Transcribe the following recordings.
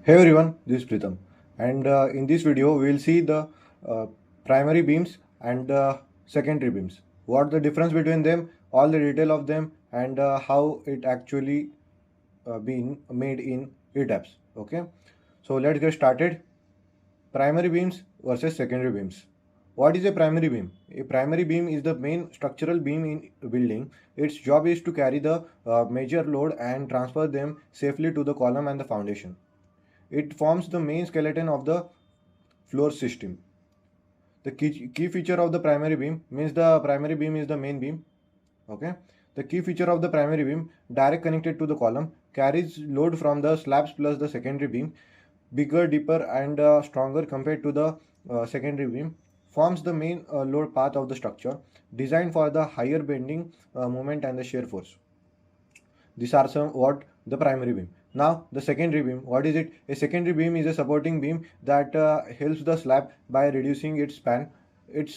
Hey everyone, this is Pritham, and in this video we will see the uh, primary beams and secondary beams. What the difference between them, all the detail of them, and how it actually been made in ETABS. Okay, so let's get started. Primary beams versus secondary beams. What is a primary beam? A primary beam is the main structural beam in a building. Its job is to carry the major load and transfer them safely to the column and the foundation. It forms the main skeleton of the floor system. The key feature of the primary beam means the primary beam is the main beam. Okay. The key feature of the primary beam, direct connected to the column, carries load from the slabs plus the secondary beam, bigger, deeper, and stronger compared to the secondary beam, forms the main load path of the structure, designed for the higher bending moment and the shear force. These are some what the primary beam. Now the secondary beam, what is it? A secondary beam is a supporting beam that helps the slab by reducing its span. It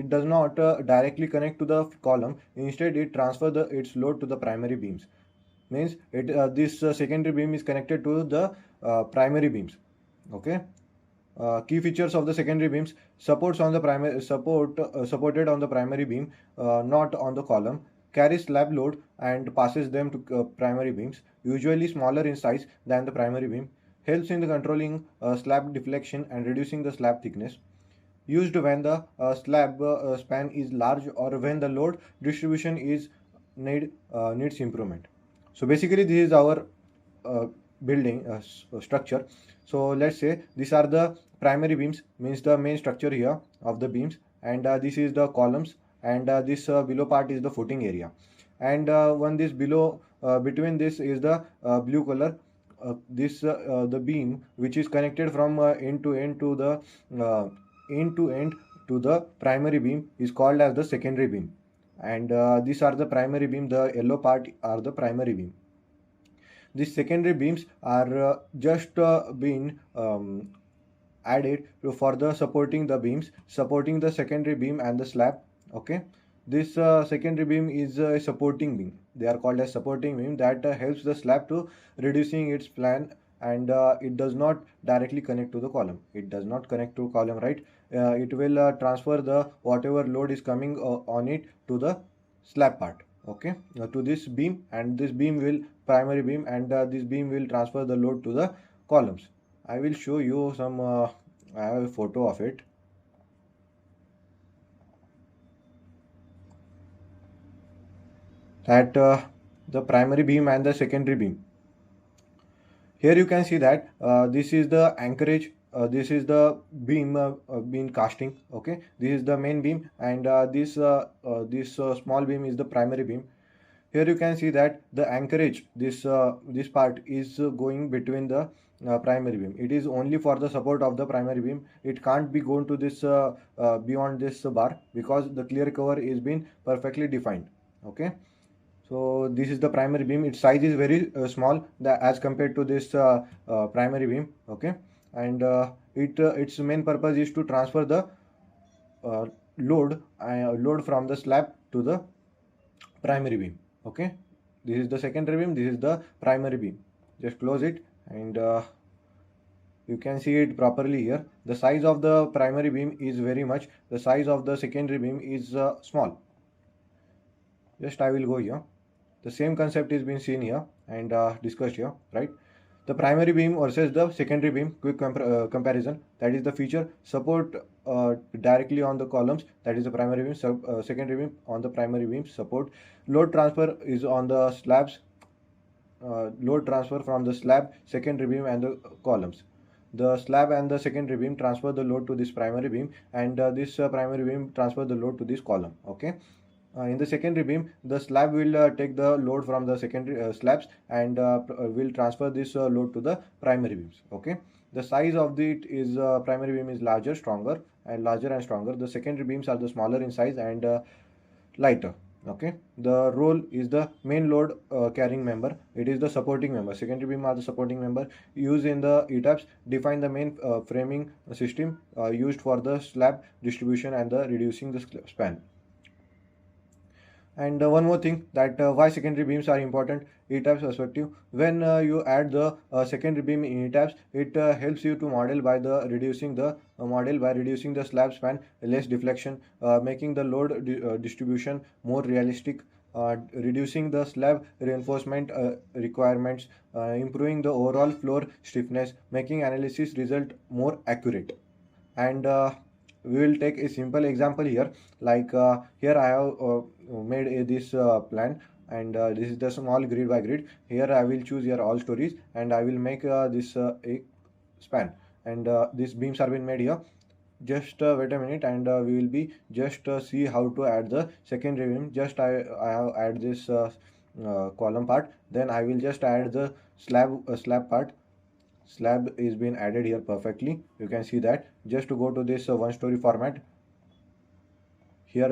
does not directly connect to the column. Instead, it transfers its load to the primary beams. Means this secondary beam is connected to the primary beams. Okay. Key features of the secondary beams: supports on the primary supported on the primary beam, not on the column, carries slab load and passes them to primary beams, usually smaller in size than the primary beam, helps in the controlling slab deflection and reducing the slab thickness, used when the slab span is large or when the load distribution is needs improvement. So basically this is our uh, building structure. So let's say these are the primary beams, means the main structure here of the beams, and this is the columns, and this below part is the footing area, and one this below between this is the blue color, this the beam which is connected from uh, end to end to the primary beam is called as the secondary beam, and these are the primary beam. The yellow part are the primary beam. These secondary beams are just been added for the supporting the beams, supporting the secondary beam and the slab. Okay, this secondary beam is a supporting beam. They are called as supporting beam that helps the slab to reducing its plan, and it does not directly connect to the column. It does not connect to column, right? It will transfer the whatever load is coming on it to the slab part. Okay, to this beam, and this beam will primary beam, and this beam will transfer the load to the columns. I will show you some I have a photo of it. At the primary beam and the secondary beam. Here you can see that this is the anchorage. This is the beam casting. Okay, this is the main beam, and this small beam is the primary beam. Here you can see that the anchorage, this part is going between the primary beam. It is only for the support of the primary beam. It can't be going to this beyond this bar, because the clear cover is been perfectly defined. Okay, so this is the primary beam. Its size is very small as compared to this primary beam. Okay, and its main purpose is to transfer the uh, load from the slab to the primary beam. Okay, this is the secondary beam, this is the primary beam. Just close it, and you can see it properly here. The size of the primary beam is very much, the size of the secondary beam is small. Just I will go here. The same concept is being seen here and discussed here, right? The primary beam versus the secondary beam, quick comparison. That is the feature: support directly on the columns, that is the primary beam. Secondary beam on the primary beam support. Load transfer is on the slabs. Load transfer from the slab, secondary beam, and the columns. The slab and the secondary beam transfer the load to this primary beam, and this primary beam transfer the load to this column. Okay, in the secondary beam, the slab will take the load from the secondary slabs, and will transfer this load to the primary beams. Okay, the size of the is primary beam is larger, stronger, and larger and stronger. The secondary beams are the smaller in size and lighter. Okay, the role is the main load carrying member. It is the supporting member. Secondary beam are the supporting member used in the ETABS. Define the main framing system used for the slab distribution and the reducing the span. And one more thing, that why secondary beams are important. ETABS perspective, when you add the secondary beam in ETABS, it helps you to model by reducing the slab span, less deflection, making the load distribution more realistic, reducing the slab reinforcement requirements, improving the overall floor stiffness, making analysis result more accurate. And we will take a simple example here. Like here I have made this plan, and this is the small grid by grid. Here I will choose here all stories, and I will make this a span, and these beams are being made here. Just wait a minute, and we will be just see how to add the secondary beam. Just I have add this column part, then I will just add the slab part. Slab is being added here perfectly. You can see that. Just to go to this one story format, here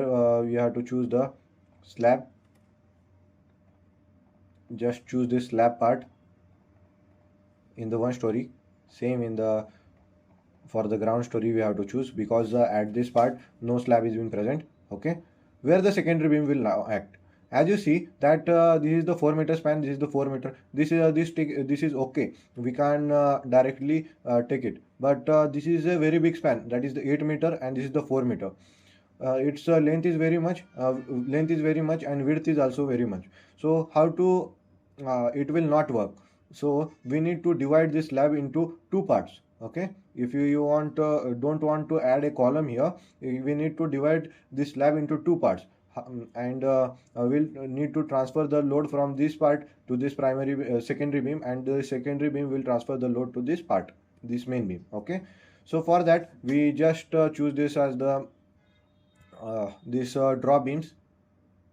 you have to choose the slab. Just choose this slab part in the one story. Same in the for the ground story we have to choose, because at this part no slab is being present. Okay, where the secondary beam will now act. As you see that this is the 4 meter span, this is the 4 meter, this is okay, we can directly take it. But this is a very big span, that is the 8 meter, and this is the 4 meter. Its length is very much, and width is also very much. So how to it will not work. So we need to divide this slab into two parts. Okay, if you want don't want to add a column here, we need to divide this slab into two parts. And we'll need to transfer the load from this part to this secondary beam, and the secondary beam will transfer the load to this part, this main beam. Okay, so for that we just choose this as the this draw beams.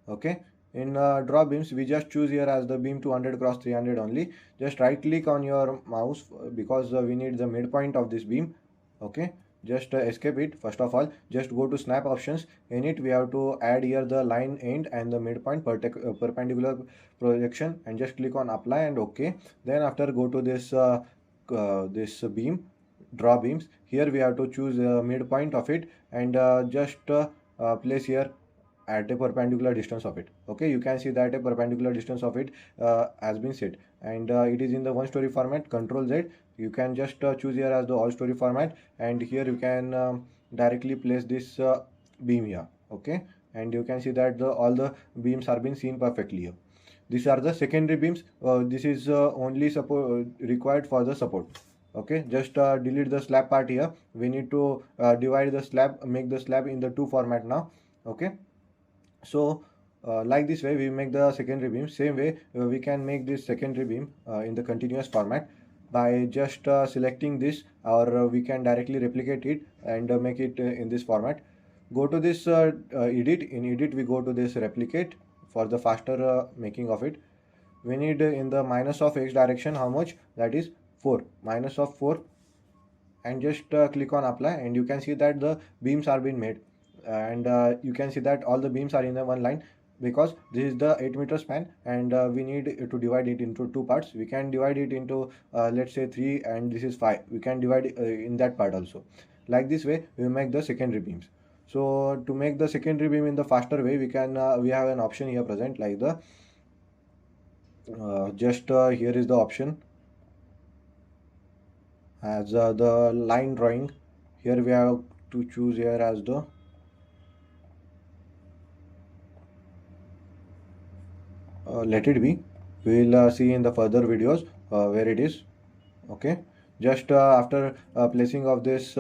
Okay, in draw beams we just choose here as the beam 200 cross 300 only. Just right click on your mouse, because we need the midpoint of this beam. Okay, just escape it. First of all, just go to snap options. In it we have to add here the line end and the midpoint perpendicular projection, and just click on apply and okay. Then after go to this this beam, draw beams. Here we have to choose midpoint of it, and just place here at a perpendicular distance of it. Okay, you can see that a perpendicular distance of it has been set, and it is in the one story format. Control Z. You can just choose here as the all story format, and here you can directly place this beam here. Okay, and you can see that all the beams are being seen perfectly here. These are the secondary beams. This is only support required for the support. Okay, just delete the slab part here. We need to divide the slab, make the slab in the two format now. Okay, so like this way we make the secondary beam. Same way we can make this secondary beam in the continuous format by just selecting this, or we can directly replicate it and make it in this format. Go to this edit. In edit we go to this replicate for the faster making of it. We need in the minus of x direction, how much, that is 4, minus of 4, and just click on apply, and you can see that the beams are being made. And you can see that all the beams are in the one line, because this is the 8 meter span, and we need to divide it into two parts. We can divide it into let's say 3, and this is 5. We can divide in that part also. Like this way we make the secondary beams. So to make the secondary beam in the faster way, we can we have an option here present, like the just here is the option as the line drawing. Here we have to choose here as the let it be. We will see in the further videos where it is. Okay, just after placing of this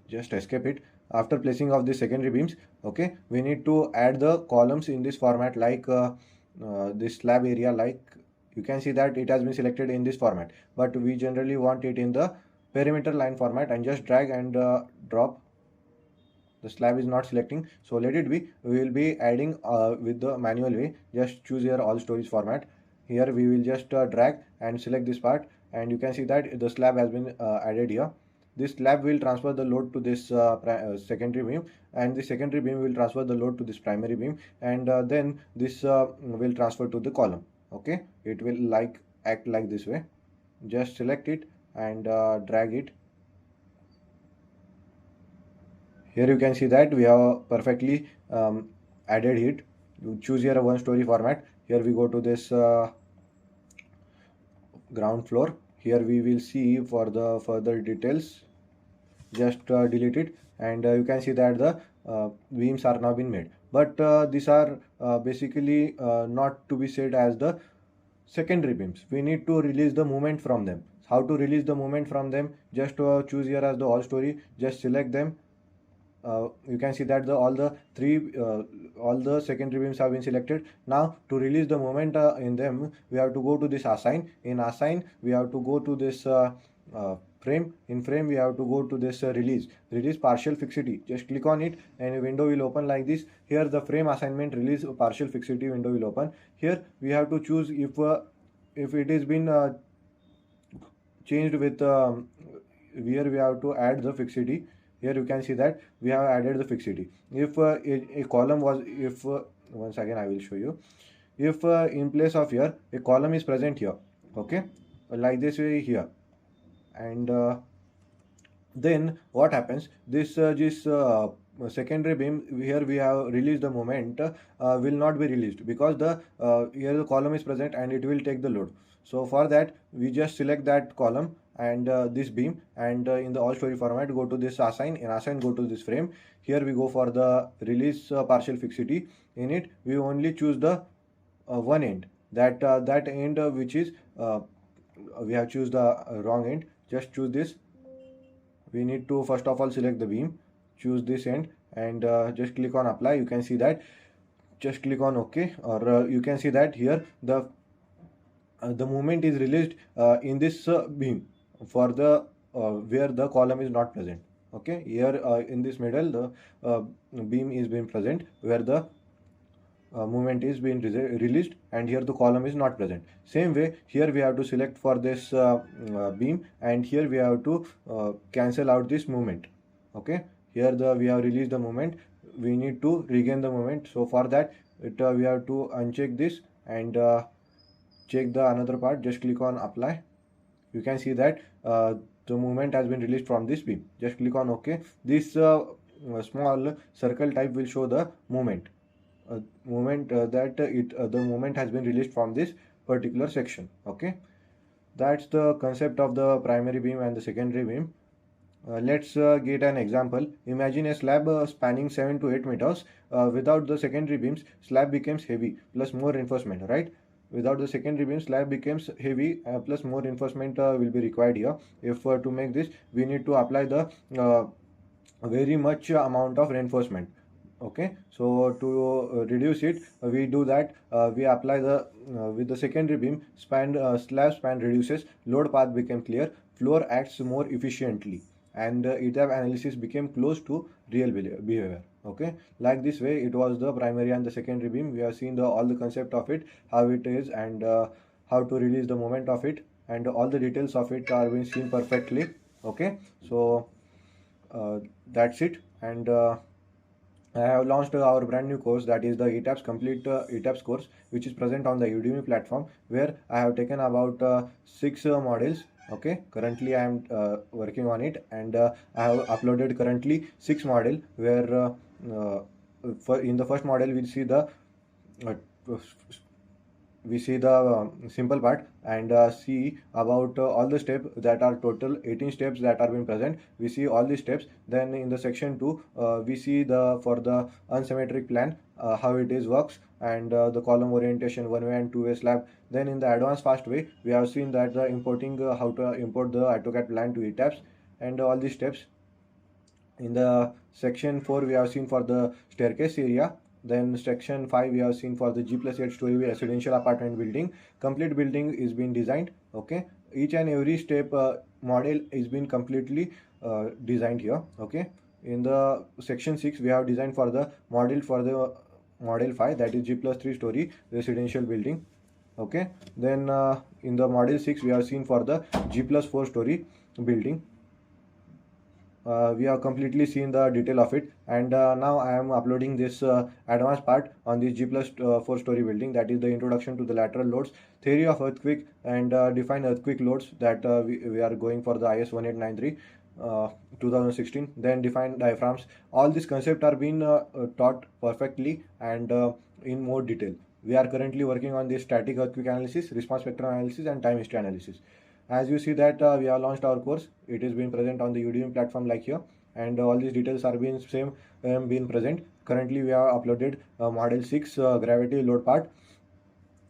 just escape it. After placing of the secondary beams, okay, we need to add the columns in this format, like this slab area. Like you can see that it has been selected in this format, but we generally want it in the perimeter line format, and just drag and drop. The slab is not selecting, so let it be. We will be adding with the manual way. Just choose here all stories format. Here we will just drag and select this part, and you can see that the slab has been added here. This slab will transfer the load to this secondary beam, and the secondary beam will transfer the load to this primary beam, and then this will transfer to the column. Okay, it will act like this way. Just select it and drag it. Here you can see that we have perfectly added it. You choose here a one story format. Here we go to this ground floor. Here we will see for the further details. Just delete it, and you can see that the beams are now been made, but these are basically not to be said as the secondary beams. We need to release the movement from them. How to release the movement from them? Just choose here as the all story, just select them. You can see that all the secondary beams have been selected. Now to release the moment in them, we have to go to this assign. In assign, we have to go to this frame. In frame, we have to go to this release partial fixity. Just click on it and a window will open like this. Here the frame assignment release partial fixity window will open. Here we have to choose if it has been changed with where we have to add the fixity. Here you can see that we have added the fixity. If a column was, if once again I will show you, if in place of here a column is present here, okay, like this way here, and then what happens, this secondary beam here we have released the moment will not be released because the here the column is present and it will take the load. So for that we just select that column and this beam, and in the all story format go to this assign. In assign go to this frame. Here we go for the release partial fixity. In it we only choose the one end, that end which is we have choose the wrong end. Just choose this. We need to first of all select the beam, choose this end, and just click on apply. You can see that, just click on OK, or you can see that here the movement is released in this beam for the where the column is not present. Okay, here in this middle the beam is being present where the movement is being released, and here the column is not present. Same way here we have to select for this beam, and here we have to cancel out this movement. Okay, here we have released the movement, we need to regain the movement. So for that we have to uncheck this and check the another part. Just click on apply. You can see that the movement has been released from this beam. Just click on OK. This small circle type will show the movement the movement has been released from this particular section. Okay, that's the concept of the primary beam and the secondary beam. Let's get an example. Imagine a slab spanning 7 to 8 meters. Without the secondary beams, slab becomes heavy plus more reinforcement, right? Without the secondary beam, slab becomes heavy plus more reinforcement will be required here. If to make this, we need to apply the very much amount of reinforcement. Okay, so to reduce it, we do that, we apply the with the secondary beam slab span reduces, load path became clear, floor acts more efficiently, and ETABS analysis became close to real behavior. Okay, like this way it was the primary and the secondary beam. We have seen all the concept of it, how it is, and how to release the moment of it, and all the details of it are being seen perfectly. Okay, so that's it, and I have launched our brand new course, that is the ETABS complete ETABS course, which is present on the Udemy platform, where I have taken about 6 modules. Okay, currently I am working on it, and I have uploaded currently 6 module, where in the first module we see the simple part, and see about all the steps that are total 18 steps that are being present. We see all the steps. Then in the section 2 we see for the unsymmetric plan, how it is works, and the column orientation, one way and two way slab. Then in the advanced fast way, we have seen that the importing how to import the AutoCAD plan to ETABS, and all these steps. In the section 4 we have seen for the staircase area. Then section 5 we have seen for the G+8 story residential apartment building. Complete building is being designed. Okay, each and every step model is being completely designed here. Okay, in the section 6 we have designed for the model 5, that is G+3 story residential building. Okay, then in the model 6 we have seen for the G+4 story building. We have completely seen the detail of it, and now I am uploading this advanced part on this G+4 story building, that is the introduction to the lateral loads, theory of earthquake, and define earthquake loads, that we are going for the IS 1893. 2016. Then define diaphragms. All these concepts are being taught perfectly and in more detail. We are currently working on the static earthquake analysis, response spectrum analysis, and time history analysis. As you see that we have launched our course, it is being present on the Udemy platform like here, and all these details are being same being present. Currently, we have uploaded model 6 gravity load part.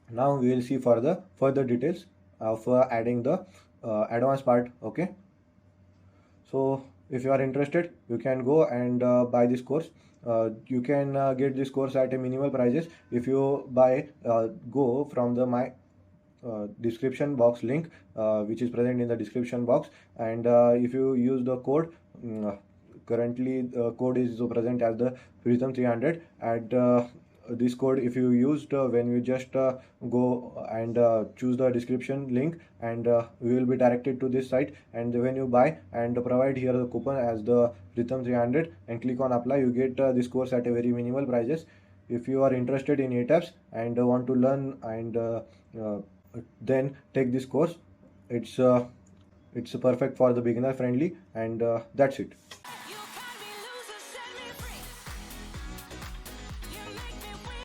Now we will see further details of adding the advanced part. Okay, so if you are interested, you can go and buy this course. You can get this course at a minimal prices if you buy go from the my description box link which is present in the description box, and if you use the code, currently the code is present as the prism 300. And this code, if you used when you just go and choose the description link, and we will be directed to this site, and when you buy and provide here the coupon as the rhythm 300 and click on apply, you get this course at a very minimal prices. If you are interested in ETABS and want to learn and then take this course, it's perfect for the beginner friendly, and that's it.